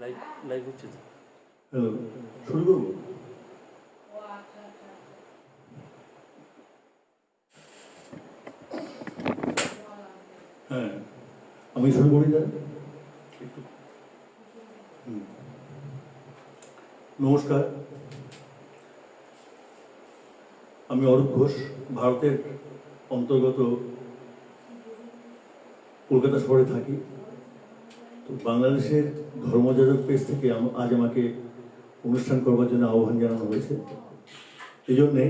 Live live হচ্ছে তো। Hello, শুরু করবো? হ্যাঁ, আমি শুরু করি তাহলে। একটু নমস্কার, আমি অরূপ ঘোষ, ভারতের অন্তর্গত কলকাতা শহরে থাকি। তো বাংলাদেশের ধর্মযাজক পেজ থেকে আজ আমাকে অনুষ্ঠান করবার জন্য আহ্বান জানানো হয়েছে। এই জন্যে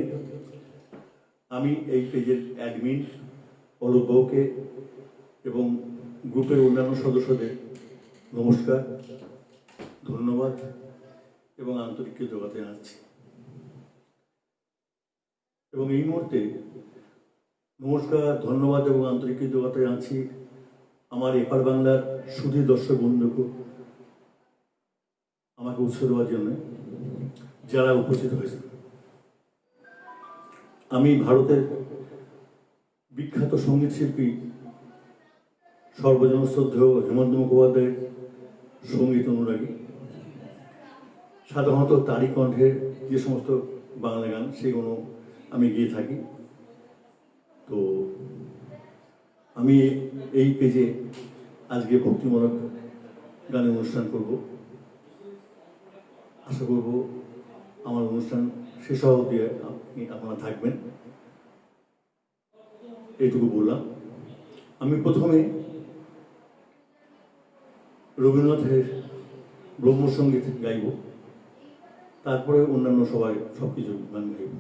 আমি এই পেজের অ্যাডমিন অরূপ বাবুকে এবং গ্রুপের অন্যান্য সদস্যদের নমস্কার, ধন্যবাদ এবং আন্তরিক কৃতজ্ঞতা জানাচ্ছি। এবং এই মুহূর্তে নমস্কার, ধন্যবাদ এবং আন্তরিক কৃতজ্ঞতা জানাচ্ছি আমার এপার বাংলার সুধী দর্শক বন্ধুকে আমাকে উৎসাহ দেওয়ার জন্য যারা উপস্থিত হয়েছে। আমি ভারতের বিখ্যাত সঙ্গীত শিল্পী সর্বজন শ্রদ্ধেয় হেমন্ত মুখোপাধ্যায়ের সঙ্গীত অনুরাগী। সাধারণত তারই কণ্ঠের যে সমস্ত বাংলা গান সেগুলো আমি গেয়ে থাকি। তো আমি এই পেজে আজকে ভক্তিমূলক গানের অনুষ্ঠান করব। আশা করব আমার অনুষ্ঠান শেষ হওয়া দিয়ে আপনারা থাকবেন, এইটুকু বললাম। আমি প্রথমে রবীন্দ্রনাথের ব্রহ্মসঙ্গীত গাইব, তারপরে অন্যান্য সবাই সবকিছু গান গাইব।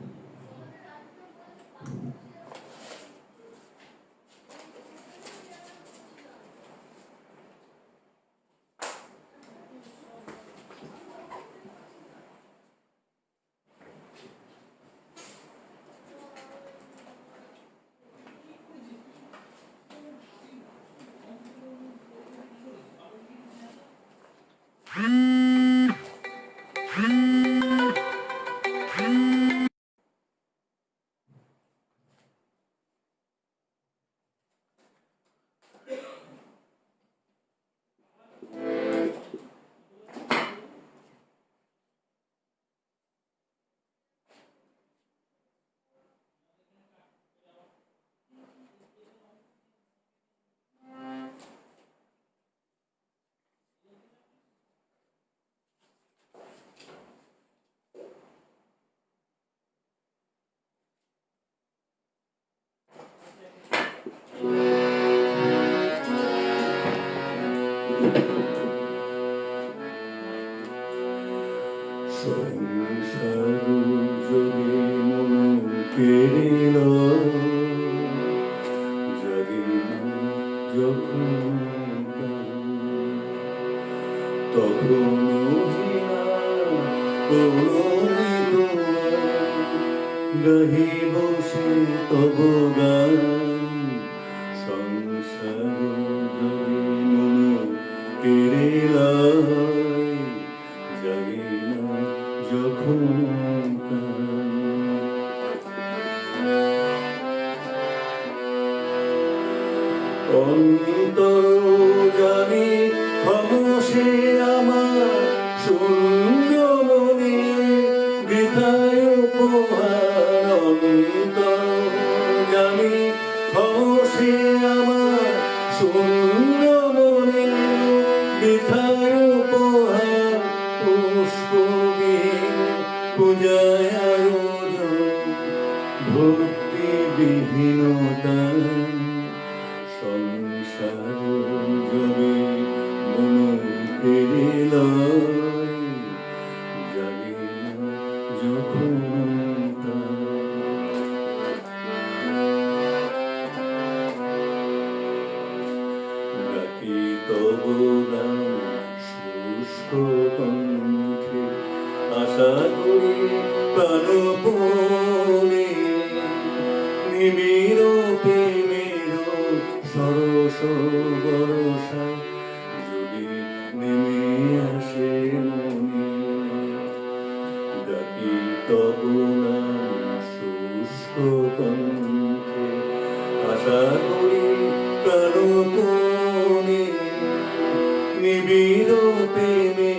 নিবিড় প্রেমে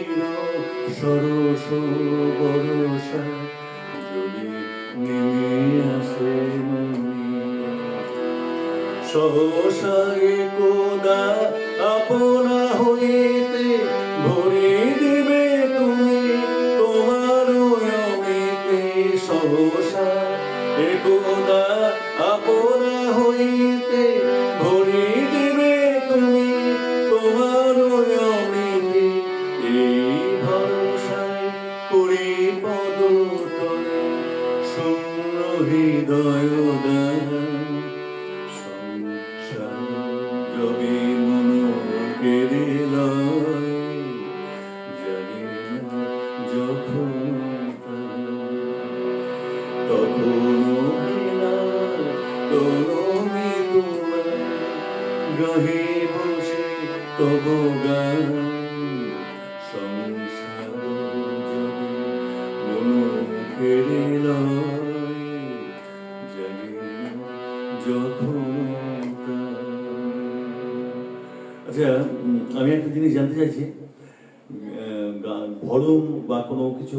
সরস বরষা যদি নেমে আসে সহসা একদা আপনা হইতে ভরে দিবে তুমি তোমার অমিতে সহসা একদা আপনা হইতে ভরে দিবে তুমি তোমার অমিতে এই ভরসায় করি পদতলে শূন্য হৃদয় দয়া যদি মনকে দিলাম জানি না যখন তখন তুমি তোমার গ্রহে বসে তব গান সংসার যদি মনকে দিলাম জানি না যখন। আচ্ছা, আমি একটা জিনিস জানতে চাইছি, ভরম বা কোনো কিছু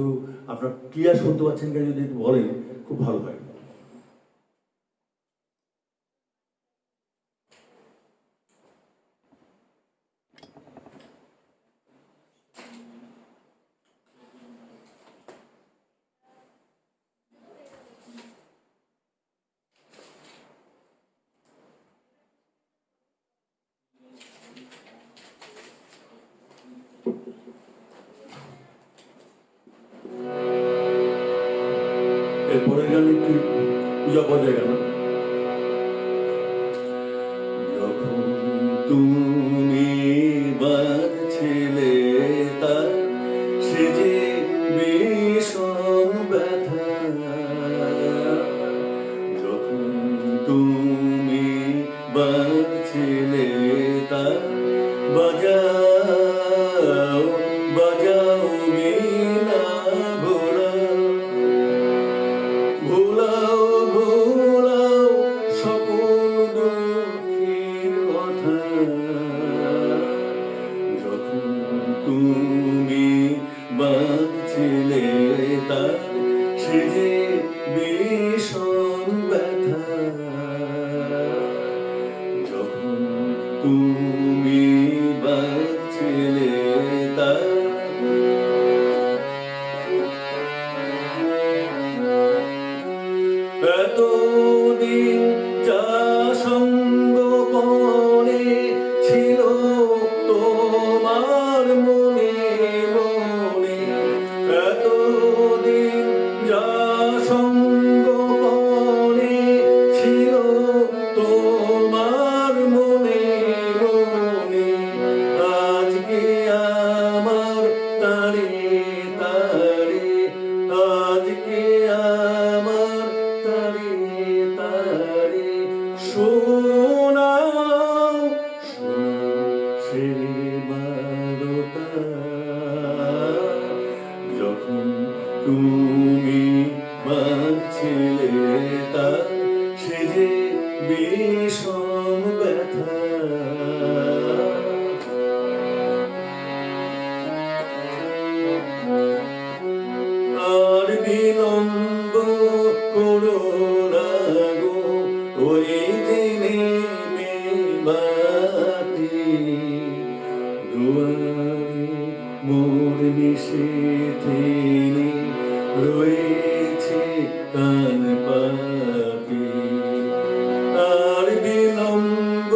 আপনার ক্লিয়ার শুনতে পাচ্ছেন কিনা যদি বলেন খুব ভালো হয়। এরপরের গান একটু পূজা পর্যায়ে গান। যখন তুমি বাজছিলে তার সে যে বিষম ব্যথা যখন তুমি বাজছিলে তার বাজাও বাজাও বিনা ভোলাও ভোলাও সকল দুঃখের কথা যখন তুমি বাজছিলে তার সে যে বিষম ব্যথা যখন তুমি বাজছিলে তার এতদিন যা সঙ্গ পরে ছিল তোমার মনে মনে এতদিন যা সঙ্গ পরে ছিল তোমার মনে মনে আজকে আমার তারে তারে আজকে আমার তারে তারে শোনাও সে বারতা যখন তুমি বাজছিলে তার সে যে বিষম ব্যথা আর বিলম্ব করো না গো ওই দিনে বাতি দুয়ারে মোর নিষেধে রয়েছে কান পাতি আর বিলম্ব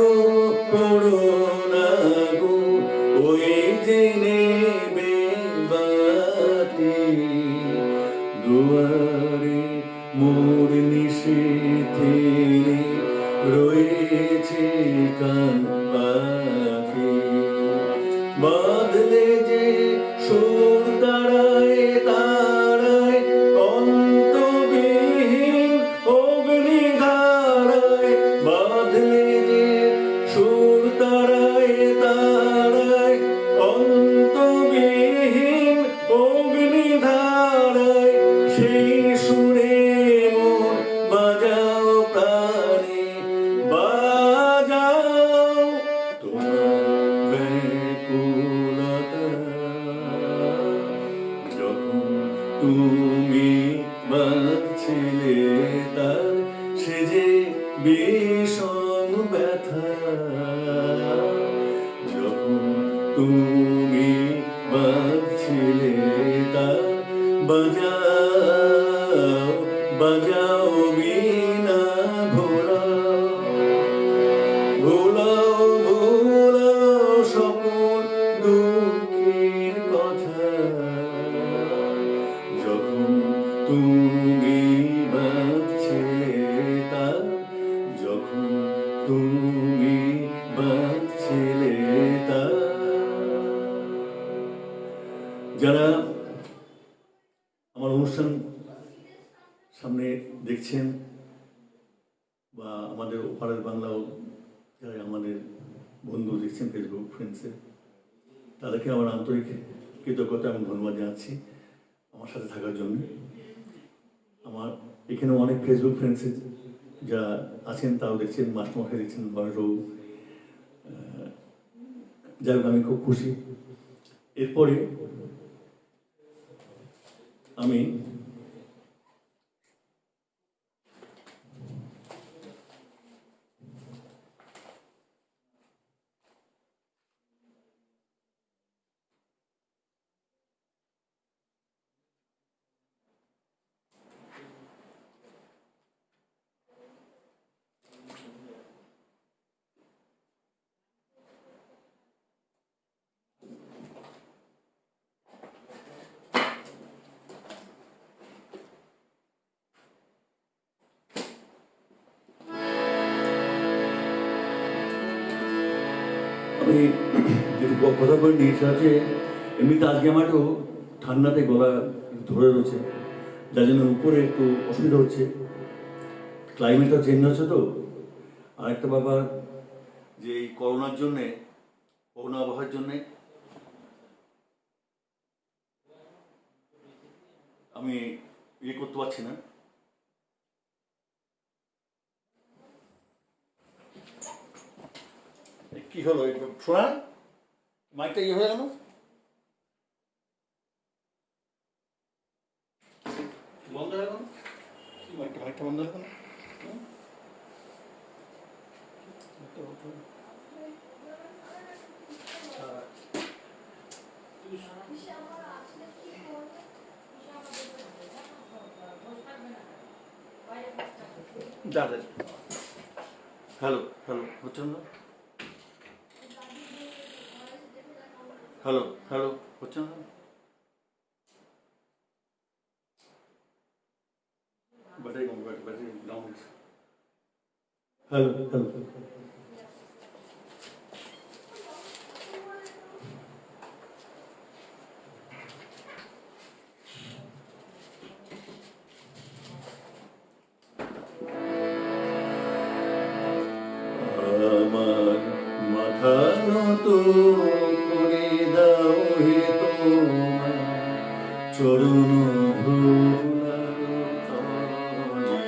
করো না গো ওই দিনে বাতি দুয়ারে মোর নিষেধে রয়েছে কান পাখি বাঁধলে যে সুর তারায় তারায় অন্তবিহীন তুমি বাঁধছিলে তার সে যে বিষম ব্যথা, যখন তুমি বাঁধছিলে তার বাজাও বাজাও বীণা ভোলাও, ভোলাও ভোলাও সকল দুঃখের কথা, যখন তুমি বাঁধছিলে তার, যখন তুমি বাঁধছিলে তার। যারা আমার অনুষ্ঠান সামনে দেখছেন বা আমাদের ওপারের বাংলাও যারা আমাদের বন্ধু দেখছেন ফেসবুক ফ্রেন্ডসে, তাদেরকে আমার আন্তরিক কৃতজ্ঞতা এবং ধন্যবাদ জানাচ্ছি আমার সাথে থাকার জন্য। আমার এখানে অনেক ফেসবুক ফ্রেন্ডসে যারা আছেন তাও দেখছেন, মাস্টারমশাই দেখছেন, বড়বাবু, যাই হোক আমি খুব খুশি। এরপরে আমি যেটু কথা বলিনি সেটা হচ্ছে, এমনিতে আজকে আমার একটু ঠান্ডাতে গলা ধরে রয়েছে, যার জন্য উপরে একটু অসুবিধা হচ্ছে, ক্লাইমেটটা চেঞ্জ হচ্ছে তো। আর একটা ব্যাপার যে এই করোনার জন্যে, করোনা আবহাওয়ার জন্যে আমি ইয়ে করতে পারছি না। কি হলো শোনা, মাইকটা ইয়ে হয়ে গেল, বন্ধ হয়ে গেল, মাইকটা বন্ধ হয়ে গেল। হ্যালো হ্যালো হচ্ছে না, হ্যালো হ্যালো হচ্ছে না, ব্যাটারি কম, ব্যাটারি ডাউন। হ্যালো হ্যালো আমার মাথা নত করে দাও হে তোমার চরণ ধুলার তলে,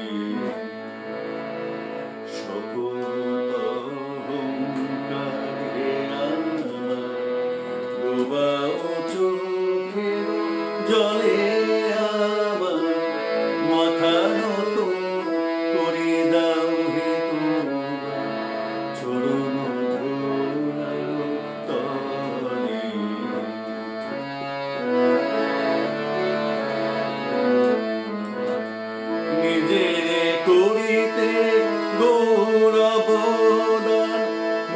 সকল অহংকারে আমার ডোবাও চোখের জলে, আমার মাথা নত করে দাও হে তোমার চরণ ধুলার তলে। নিজেরে করিতে গৌরব দান,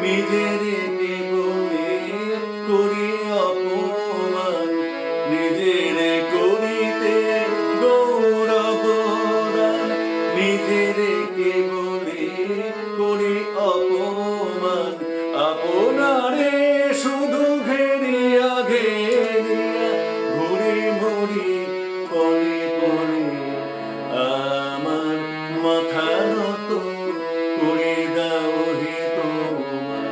নিজেরে কেবলে করি অপমান, নিজেরে করিতে গৌরব দান, নিজেরে কেবলে করি অপমান, আপনারে শুধু ঘেরিয়া ঘেরিয়া ঘুরি মরি পরে পরে, আমার মাথা নত করে দাও হে তোমার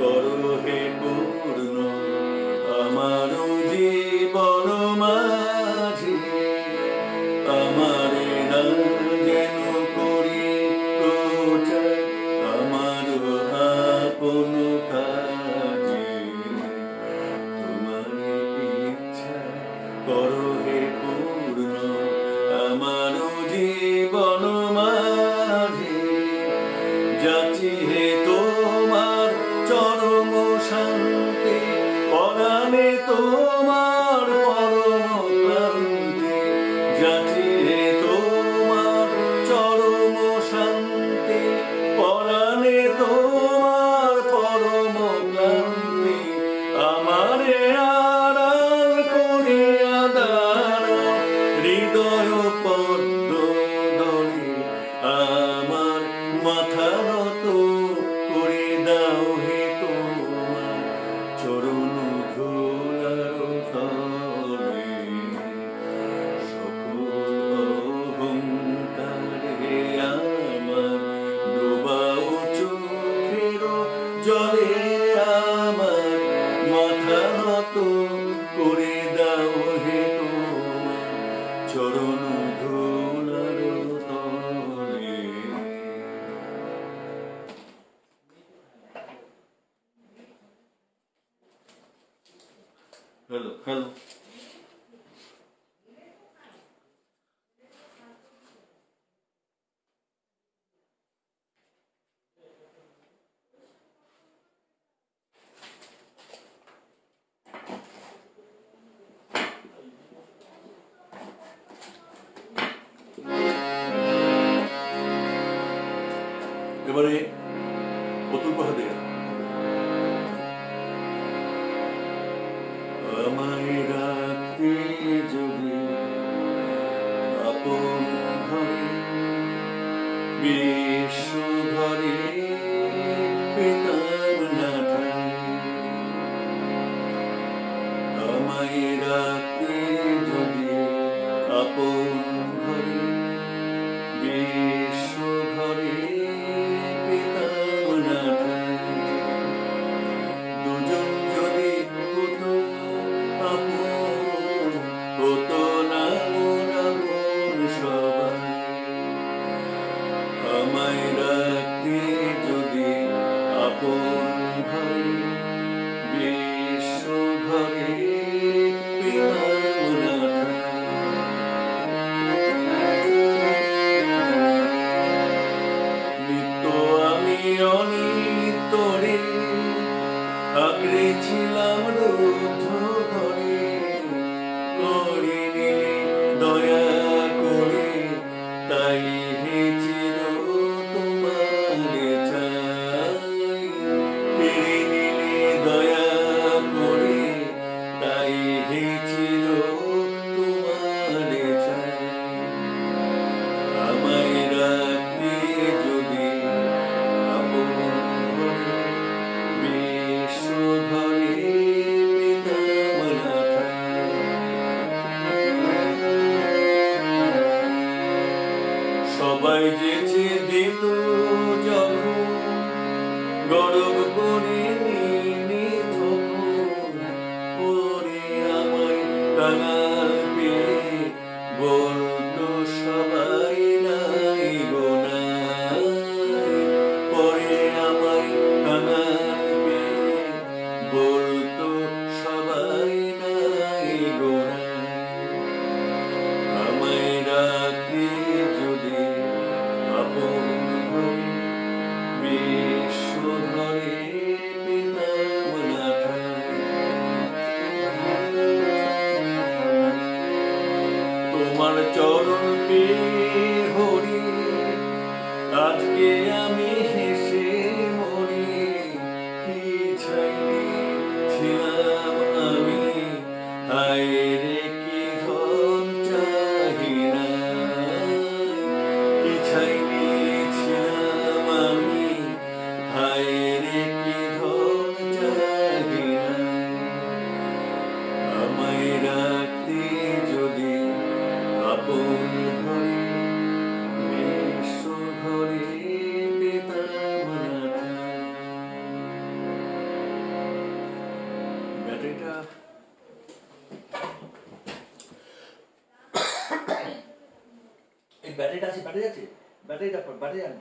করো হে পূর্ণ আমার জীবন মাঝে, আমারে না যেন করি প্রচার আমার আপন কাজে, তোমার ইচ্ছা করো হে পূর্ণ আমার জীবন মাঝে, যাচ্ছি হে তোমার চরম শান্তি, পরাণে তোমার পরম ক্লান্তি, যাচ্ছি হে তোমার চরম শান্তি, পরাণে তোমার পরম ক্লান্তি, আমারে আড়াল করিয়া দাঁড়াও হৃদয় পদ্ম দলে, আমার মাথা নত করে দাও হে তোমার চরণ ধুলার তলে, সকল অহংকার হে আমার ডোবাও চোখের জলে, আমার মাথা নত করে দাও হে তোমার চরণ ধুলার তলে। হ্যালো হ্যালো এবারে অতুল পাহাড়ে আমায় রাখতে যদি আপন ঘরে, বিশ্ব ঘরে পেতাম না ঠাঁই, আমায় রাখতে যদি আপন ঘরে, বিশ্ব ঘরে পেতাম না ঠাঁই, দুজন যদি হতো আপন, হতো না মন আপন সবাই, আমায় রাখতে যদি আপন ঘরে, বিশ্ব ঘরে পেতাম না ঠাঁই, নিত্য আমি অনিত্য রে আঁকড়ে ছিলাম রুদ্ধ ঘরে, করে নিলে দয়া করে তাই হে চির তোমারে চাই, কেড়ে নিলে দয়া করে তাই হে চির তোমারে চাই, আমায় রাখতে যদি আপন ঘরে, বিশ্ব ঘরে পেতাম না ঠাঁই, সবাই যেচে দিত যখন গরব করে নিনি তখন, ওরে আমায় কাঙাল পেয়ে বলতো সবাই নাই গো নাই, পরে আমায় কাঙাল পেয়ে বলতো সবাই নাই গো নাই, আমায় রাখতে যদি আপন ঘরে, বিশ্ব ঘরে পেতাম না ঠাঁই, তোমার চরণ পেয়ে হরি আজকে আমি হেসে মরি, কি চাইলে ছিলাম আমি হায় রে কি ধন চাহি না, কি চাইলে ছিলাম আমি ব্যাটারিটা এই ব্যাটারিটা আছে, ব্যাটারি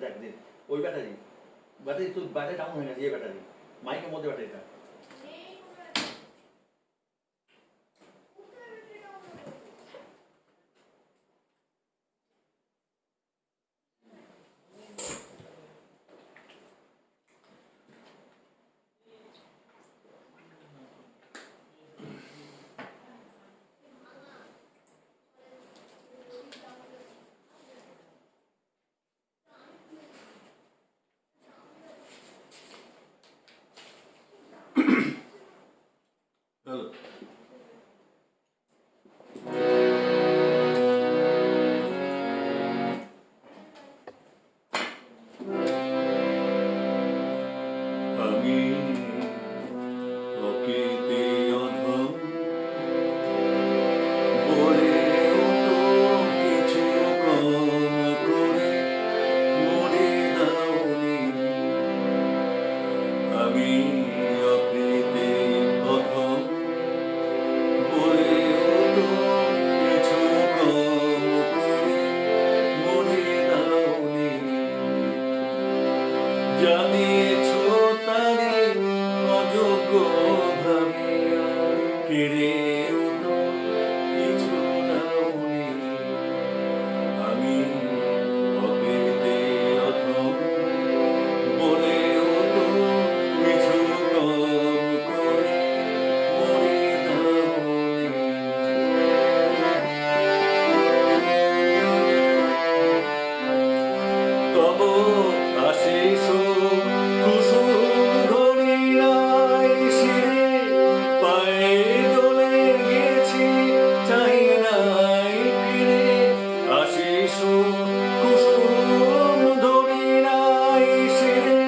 দেখ দিন, ওই ব্যাটারি তো ব্যাটারি ডাউন হয়ে গেছে, এই ব্যাটারি মাইকের মধ্যে ব্যাটারিটা। আমি প্রকৃতি অধম বলেও তো কিছু কম করে মরে দাওনি। আমি অকৃতি অধম বলেও তো কিছু কম করে মরে দাওনি। জানিয়েছ তারে অযোগ্য ভাবিয়া কেড়েও তো কিছু নাওনি। আমি অকৃতি অধম বলেও তো কিছু কম করে মরে দাওনি। তব আশিস কুসুম ধরিয়াই শিরে পায়ে দোলে গেছি চাই নাই ফিরে। আশিস কুসুম ধরিয়াই শিরে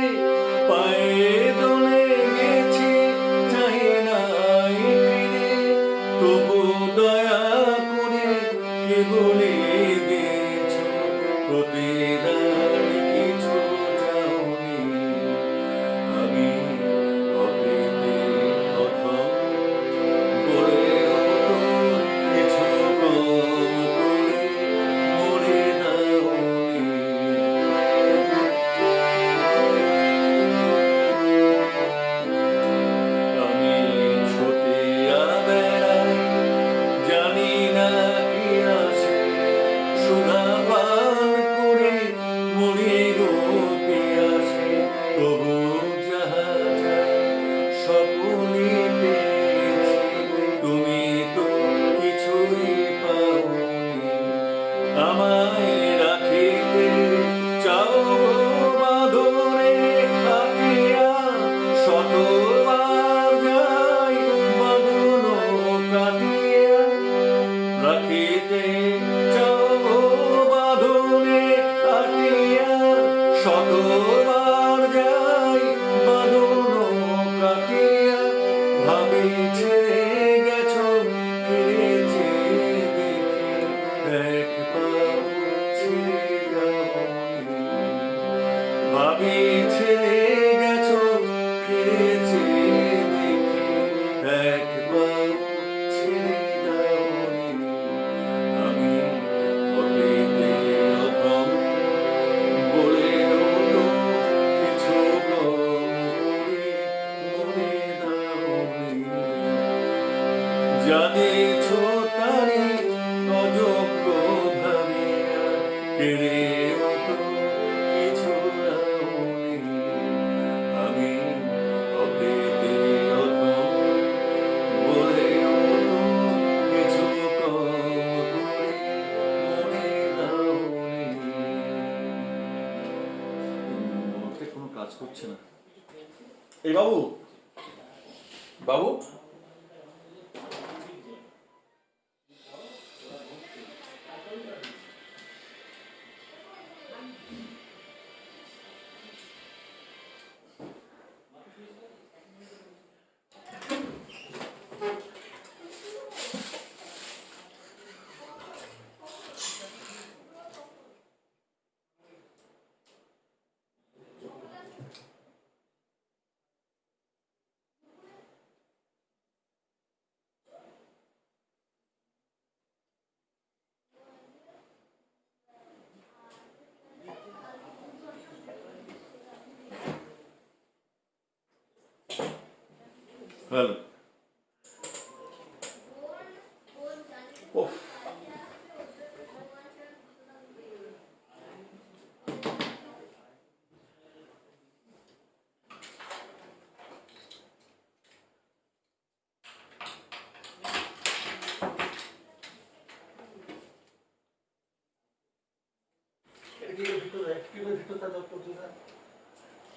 পায়ে দোলে গেছি চাই নাই ফিরে। তবু দয়া করে কে বলে দিয়েছ প্রতিদান কিছু চাওনি। আমি অকৃতি অধম বলেও তো কিছু কম করে মরে দাওনি। আমি ছুটিয়া বেড়াই জানি না কি আসে সুধা পান করে মরি গো পিয়াসে। তবু যাহা চাই সকলই পেয়েছি, তুমি তো কিছুই পাওনি। আমায় রাখিতে চাও বাঁধনে আঁকিয়া শতবার যাই বাঁধন কাটিয়া। রাখিতে চাও বাঁধনে আঁকিয়া শতবার যাই বাঁধন কাটিয়া। ভাবি ছেড়ে গেছ ফিরে চেয়ে দেখি এক পাও ছেড়ে যাওনি। ভাবি ছেড়ে গেছ ফিরে চেয়ে দেখি এক পাও ছেড়ে যাওনি। আমি অকৃতি অধম বলেও তো কিছু কম করে মরে দাওনি। জানিয়েছ তারে অযোগ্য ভাবিয়া কেড়েও তো কিছু নাওনি। আমি অকৃতি অধম বলেও তো কিছু কম করে মরে দাওনি। মতে কোনো কাজ করছে না। এই বাবু, বাবু হ্যালো ওহ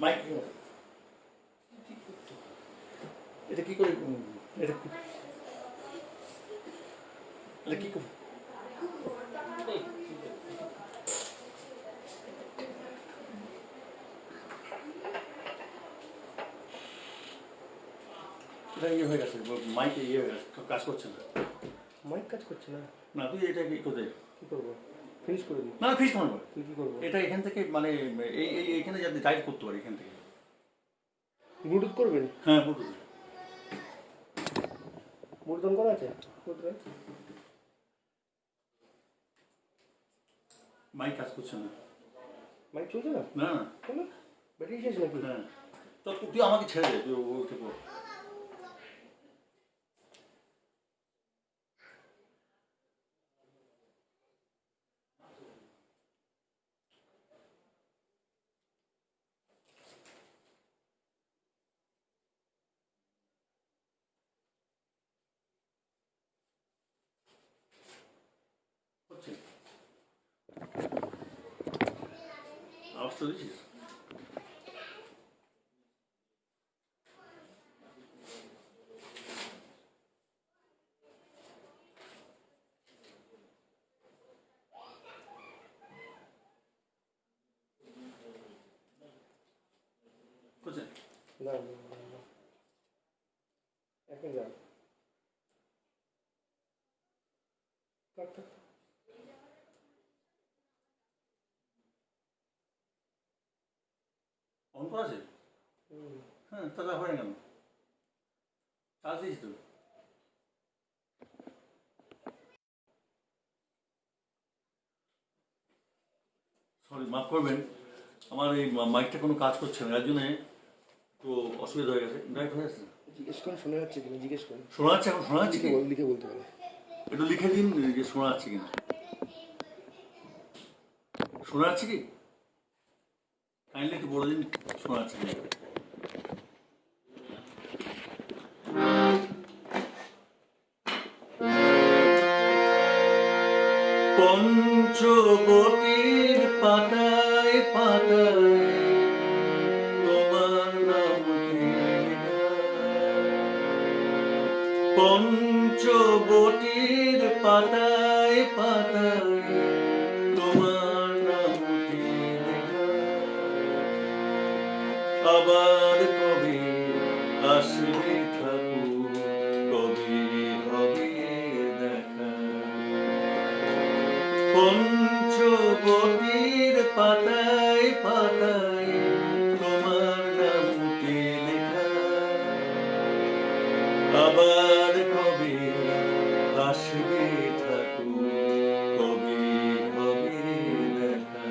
মাইক এটা কি করে এটা এটা কি করে এটা ইয়ে হয়ে গেছে মাইক ইয়ে হয়ে গেছে কাজ করছে না মাইক কাজ করছে না। না তুই এটা কি কোথায় কি করবো? ফিনিশ করে দিই। না ফিস করবো তুই কি করবো? এটা এখান থেকে মানে এইখানে যাতে ডাইরেক্ট করতে পারি এখান থেকে ব্লুটুথ করবেন? হ্যাঁ বুঝলি ব্লুটুথ অন করা আছে? করবেন? মাইক কাজ করছে না মাইক চলছে না? না না কেন? ব্যাটারি শেষ নাকি? হ্যাঁ তো তুই আমাকে ছেড়ে দে তুই ওকে বল হচ্ছে আওয়াজ তো দিচ্ছিস হচ্ছে না না না, না। এখন যান। থাক, থাক। অন করা আছে হুম। হ্যাঁ তাহলে হয় না কেন চার্জ দিয়েছি তো সরি মাফ করবেন আমার এই মাইকটা কোনো কাজ করছে না এর জন্যে তো অসুবিধা হয়ে গেছে ডাইরেক্ট হয়ে যাচ্ছে জিজ্ঞেস করেন শোনা যাচ্ছে কিনা জিজ্ঞেস করেন। শোনা যাচ্ছে এখন শোনা যাচ্ছে কি লিখে বলতে পারে। একটু লিখে দিন যে শোনা যাচ্ছে কিনা শোনা যাচ্ছে কি কাইন্ডলি একটু বলে দিন শোনা যাচ্ছে কিনা পঞ্চবটির পাতায় পাতায় তোমার নামটি লেখা। পঞ্চবটির পাতায় পাতায় তোমার নামটি লেখা। আবার কবে আসবে ঠাকুর কবে হবে দেখা পঞ্চবটির পাতায় পাতায় তোমার নামটি লেখা আবার কবে আসবে ঠাকুর কবে হবে দেখা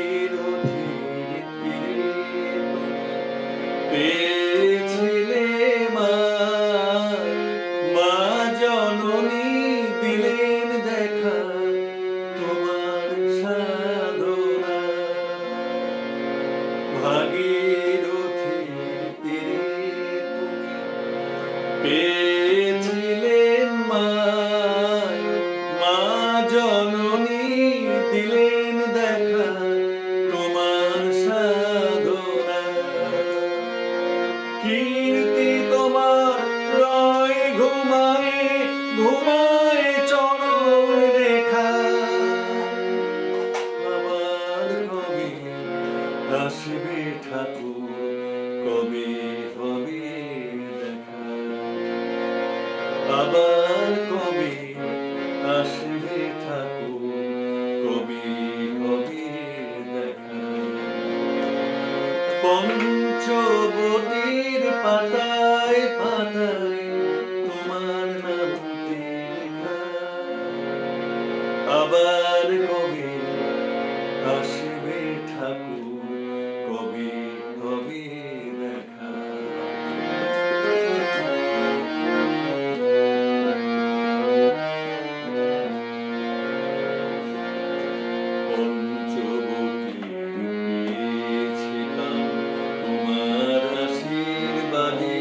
ভাগীরথীর তীরে পেয়েছিলে মা মা জননী দিলেন দেখা তোমার সাধনা ভাগীরথীর তীরে পেয়েছিলেন মা মা জননী দিলেন দেখা তোমার সাধনা কীর্তি তোমার রয় ঘুমায় ঘুমায় চরণ রেখা আবার কবে আসবে ঠাকুর কবে হবে দেখা আবার কবে আসবে ঠাকুর কবে হবে দেখা পঞ্চবটির পাতায় পাতায় তোমার নামটি লেখা আবার কবে আসবে ঠাকুর কবে হবে দেখা পঞ্চবতী পেয়েছিলাম তোমার আশীর্বাদে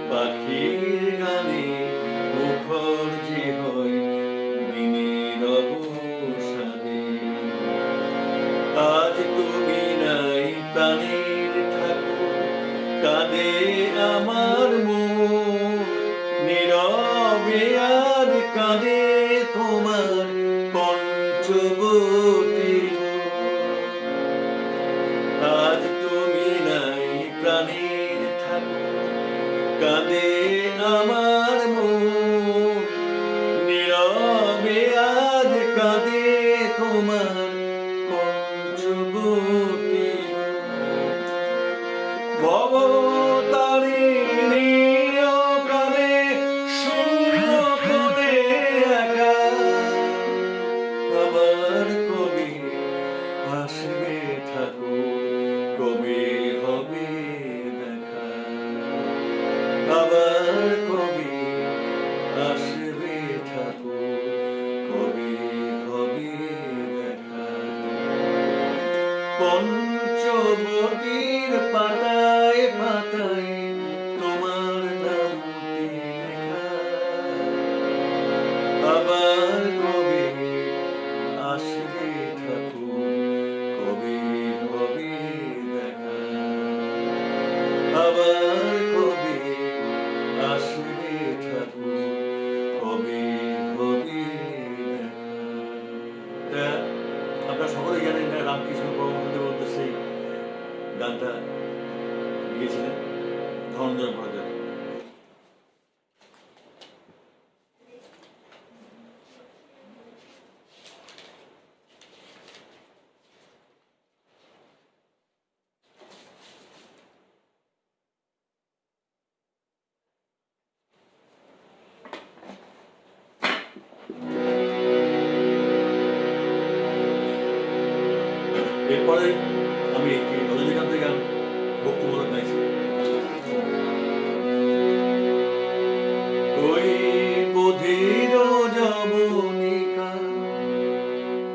পাখির গানে মুখর যে হয় দিনের অবসাদে আজ তুমি নাই প্রাণের ঠাকুর কাঁদে আমার মন নীরবে আর কাঁদে তোমার পঞ্চবতী আজ তুমি নাই প্রাণের ঠাকুর কাঁদে আমার মন নীরবে আজ কাঁদে তোমার পঞ্চবতী ভবতারিণী অকালে শূন্য করে একা আমার কবি আসবে ঠাকুর কবে হবে দেখা আবার কবি আসবে ঠাকুর কবে হবে দেখা পঞ্চবতীর পাতায় পাতায় তোমার নামটি লেখা আবার কবে আসবে ঠাকুর কবে হবে দেখা আবার কবে আসবে ঠাকুর কবে হবে দেখা আপনারা সকলেই জানেন না রামকৃষ্ণ পরমহংসদেব সেই গানটা গিয়েছিলেন ধনঞ্জয় মহারাজ এরপরে আমি একটি রজনীকান্তের গান ভক্তিমূলক গাইছি ওই বধির যবনিকা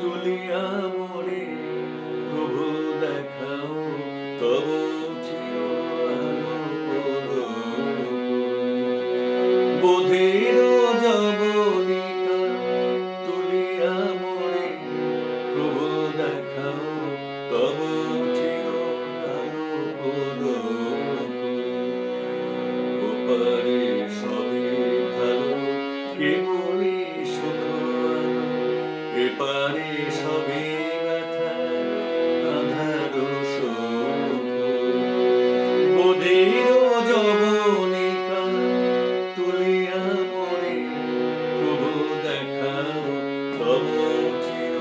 তুলিয়া মোরে প্রভু দেখাও তব চির বধির যবনিকা তুলিয়া মোরে প্রভু দেখাও তব চির ওপারে সবে ভালো কেবলই সুখ এপারে সবে ব্যথা আধার বধির যবনিকা তুলিয়া মোরে প্রভু দেখাও তব চির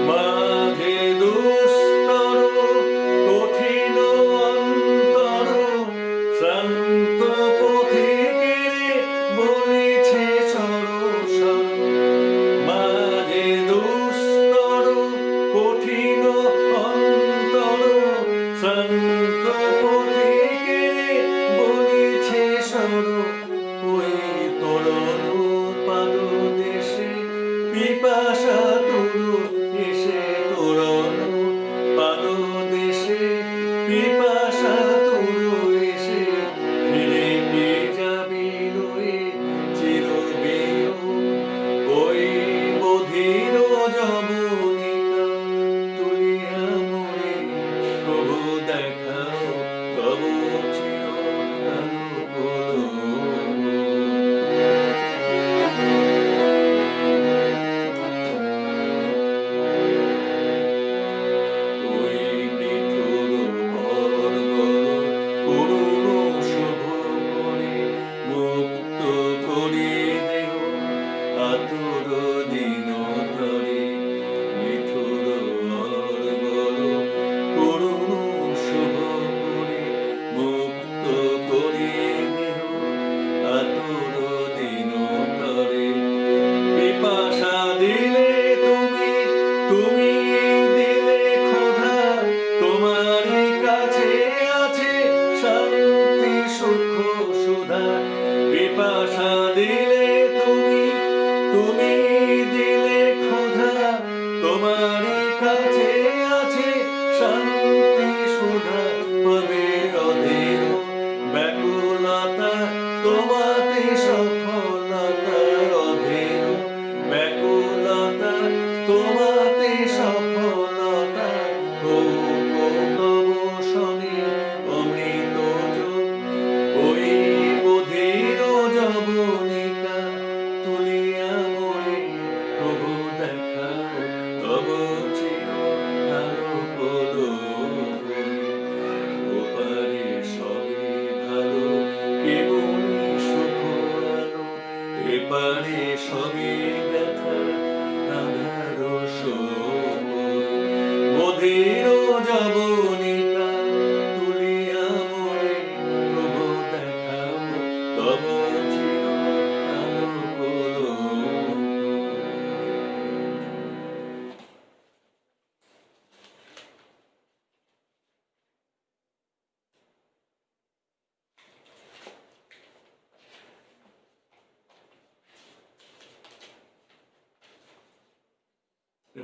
মাঝে দুস্তর কঠিন অন্তর শ্রান্ত পথিকে বলেছে সরসর মাঝে দুস্তর কঠিন অন্তর শ্রান্ত পথিকে বলেছে সর ওই তরল পাদদেশে পিপাসা তুরু এসে তরল পাদদেশে পিপাসা তুরু এসে ফিরে কে যাবি রয়ে চিরবেয় ওই বধির যবনিকা তুলিয়া মোরে প্রভু দেখাও তব চির শুভ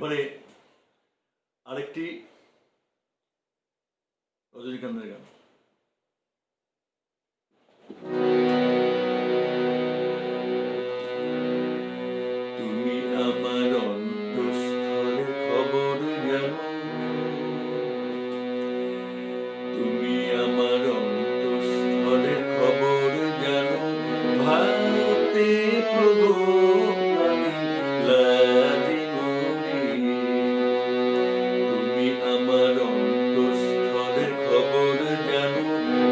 এবারে আরেকটি রজনীকান্তের গান। তুমি আমার অন্তঃস্থলের খবর জানো, তুমি আমার অন্তঃস্থলের খবর জানো, ভাবতে প্রভু লাজে মনে। তুমি আমার অন্তঃস্থলের খবর জানো,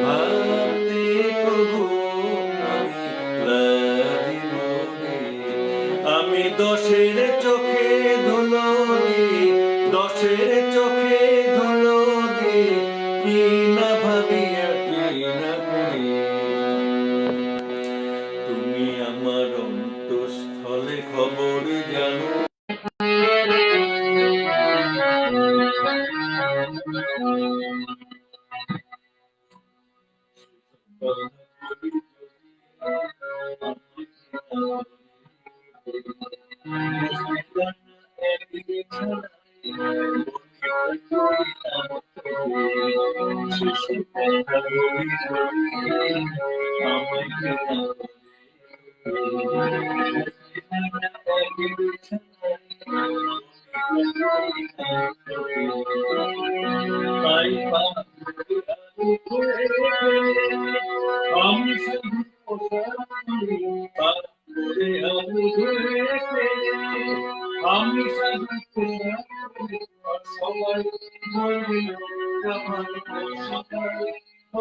ভাবতে প্রভু লাজে মনে। আমি দশের চোখে ধুলো দিয়ে, দশের চোখে ধুলো দিয়ে কি না ভাবিয়া কি না করি। তুমি আমার অন্তঃস্থলে খবর জানো।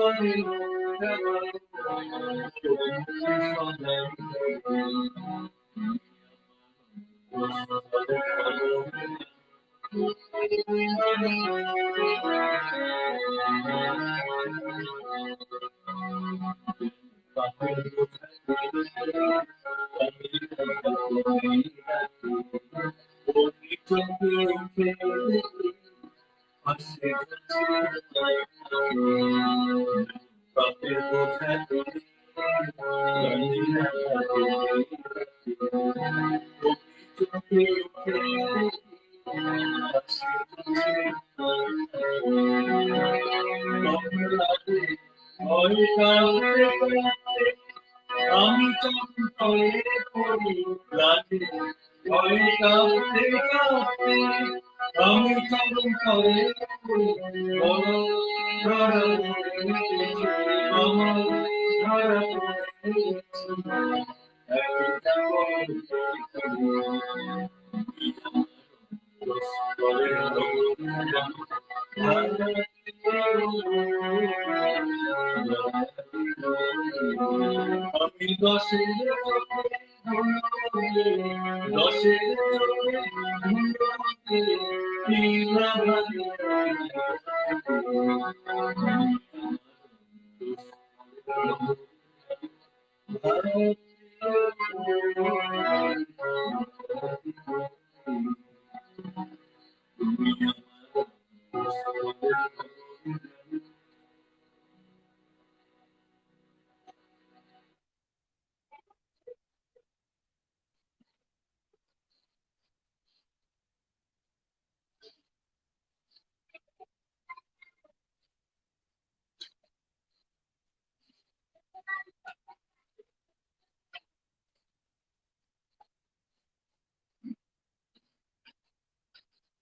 আমি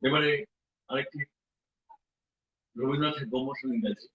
এবারে আরেকটি রবীন্দ্রনাথের গম্য সঙ্গীত আছে।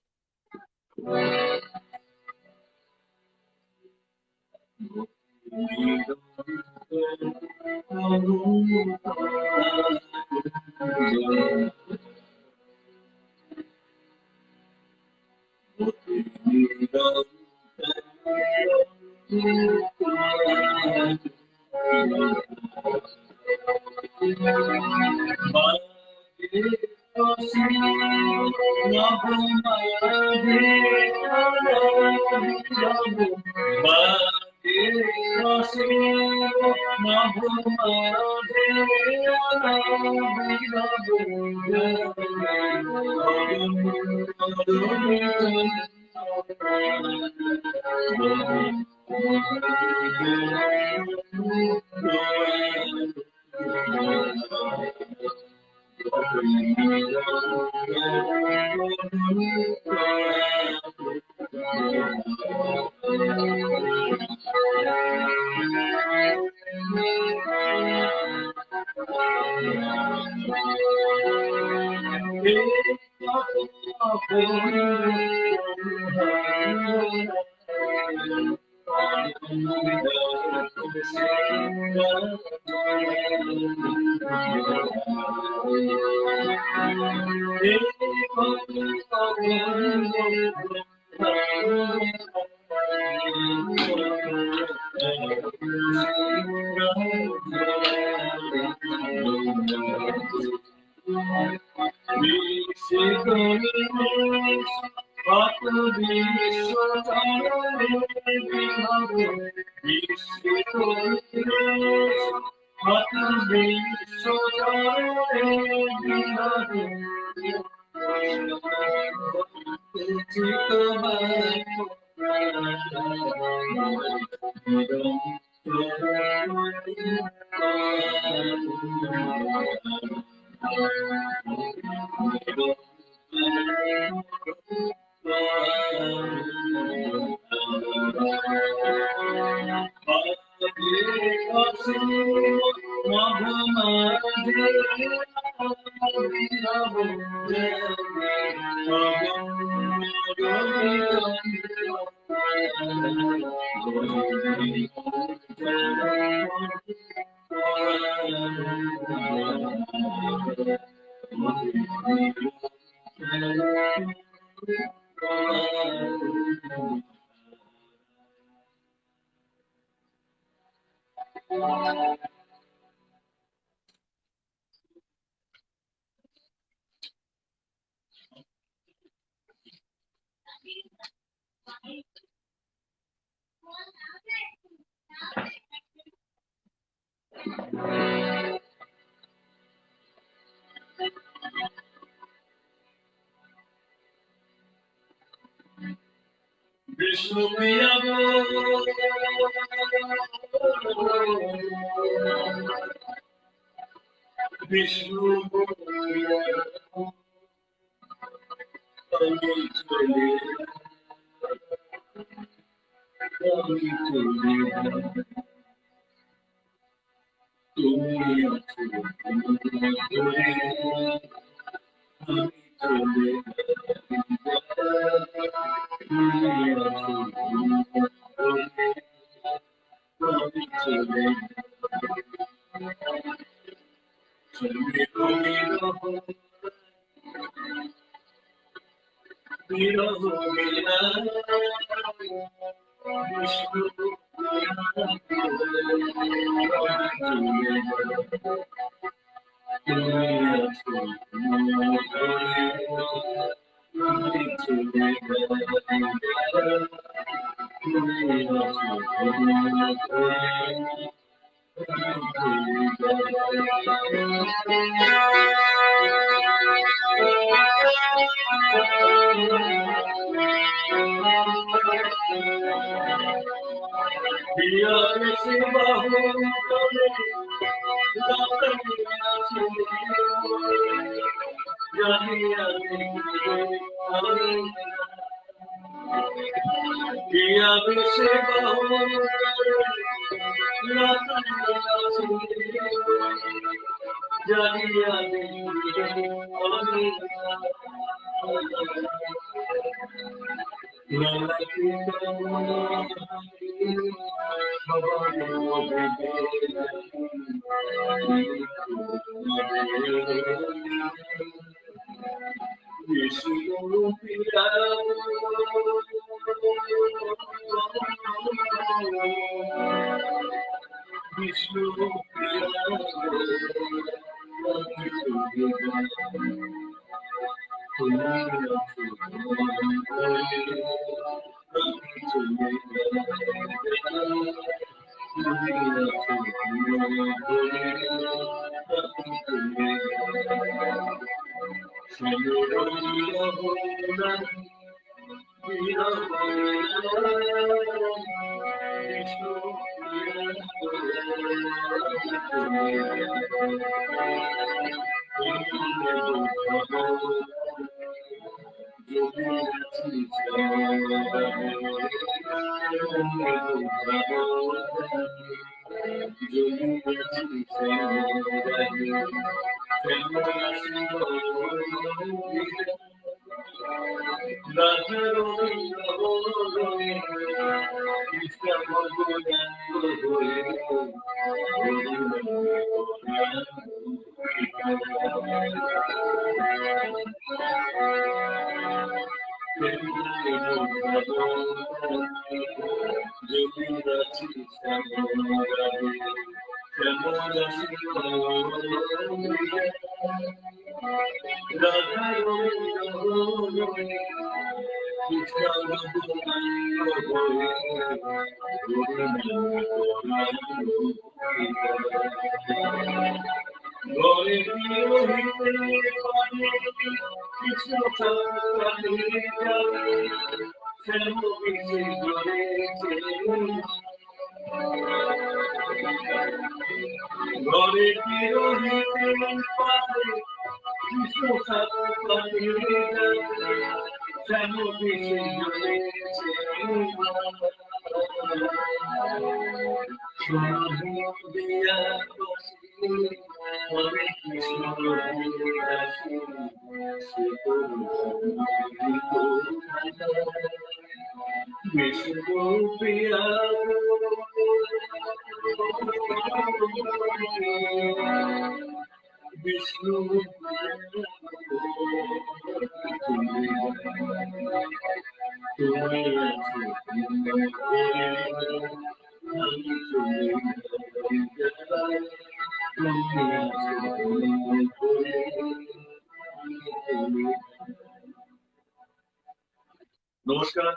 নমস্কার,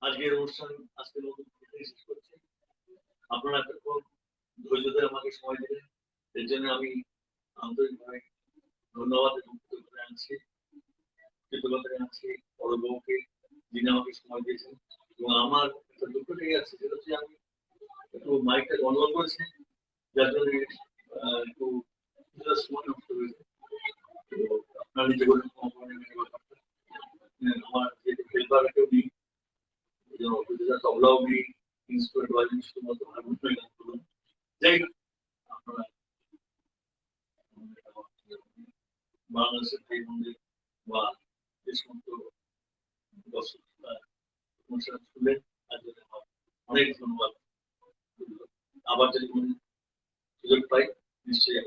আজকের অনুষ্ঠান আজকের মতো শেষ করছি। আপনারা এতক্ষণ ধৈর্য ধরে আমাকে সময় দিলেন, এর জন্য আমি আন্তরিকভাবে ধন্যবাদ এবং কৃতজ্ঞতা জানাচ্ছি বড়বাবুকে, যিনি আমাকে সময় দিয়েছেন। এবং আমার একটা দুঃখ লেগে যাচ্ছে, যেটা হচ্ছে আমি একটু মাইকটা গন্ডগোল করেছি, যার জন্য একটু সময় নষ্ট হয়েছে। তো আপনারা নিজে করে আমার যে হেল্পার কেউ নেই, তবলাও নেই, ইনস্ট্রুমেন্ট বাজানো শুধুমাত্র হারমোনিয়াম গান করলাম। যাই হোক, আপনারা বাংলাদেশের ভাই বোনদের বা যে সমস্ত দর্শক অনুষ্ঠান শুনলেন, তার জন্য আমার অনেক ধন্যবাদ। আবার যদি কোনো সুযোগ পাই নিশ্চয়ই